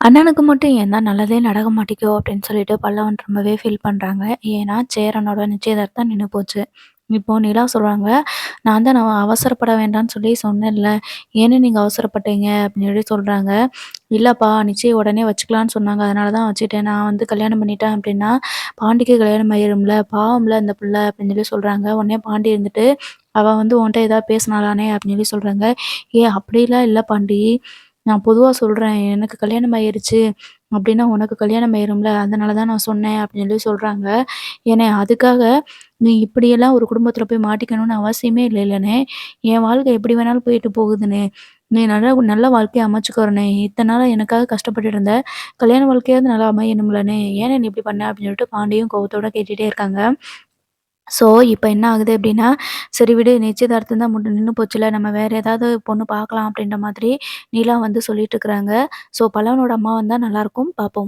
அண்ணனுக்கு மட்டும் ஏன் தான் நல்லதே நடக்க மாட்டேங்கும் அப்படின்னு சொல்லிட்டு பல்லவன் ரொம்பவே ஃபீல் பண்றாங்க. ஏன்னா சேரனோட நிச்சயதார்த்தம் நின்னு போச்சு. இப்போ நிலா சொல்றாங்க, நான் அவசரப்பட வேண்டாம்னு சொல்லி சொன்னேன்ல. ஏன்னு நீங்க அவசரப்பட்டீங்க அப்படின்னு சொல்லி சொல்றாங்க. இல்லப்பா நிச்சயம் உடனே வச்சுக்கலான்னு சொன்னாங்க. அதனால தான் வச்சுட்டேன். நான் வந்து கல்யாணம் பண்ணிட்டேன் அப்படின்னா, பாண்டிக்கு கல்யாணம் ஆயிரும்ல. பாவம்ல அந்த புள்ள அப்படின்னு சொல்லி சொல்றாங்க. உடனே பாண்டி இருந்துட்டு, அவ வந்து உன்ட்ட ஏதாவது பேசினாளானே அப்படின்னு சொல்லி சொல்றாங்க. அப்படிலாம் இல்ல பாண்டி. நான் பொதுவா சொல்றேன். எனக்கு கல்யாணம் ஆயிருச்சு அப்டின்னா, உனக்கு கல்யாணம் ஆயிரும்ல. அதனால தான் நான் சொன்னேன் அப்டின்னு சொல்லி சொல்றாங்க. ஏண்ணே அதுக்காக நீ இப்படியெல்லாம் ஒரு குடும்பத்தில போய் மாட்டிக்கணும்னு அவசியமே இல்லைலண்ணே. என் வாழ்க்கை எப்படி வேணாலும் போயிட்டு போகுதுண்ணே. நீ நல்ல நல்ல வாழ்க்கைய அமைச்சுக்கோண்ணே. இத்தன நாளா எனக்காக கஷ்டப்பட்டுட்டு இருந்த. கல்யாண வாழ்க்கையாவது நல்லா அமையணும்லண்ணே. ஏண்ணே நீ இப்படி பண்ண? அப்டின்னு சொல்லிட்டு பாண்டியும் கோவத்தோட கேட்டுட்டே இருக்காங்க. ஸோ, இப்ப என்ன ஆகுது அப்டின்னா, சரி விடு நிச்சயதார்த்தம் தான் நின்னு போச்சுல்ல. நம்ம வேற ஏதாவது பொண்ணு பார்க்கலாம் அப்டின்ற மாதிரி நிலா வந்து சொல்லிட்டு இருக்கிறாங்க. ஸோ, பல்லவனோட அம்மா வந்தா நல்லாயிருக்கும். பார்ப்போம்.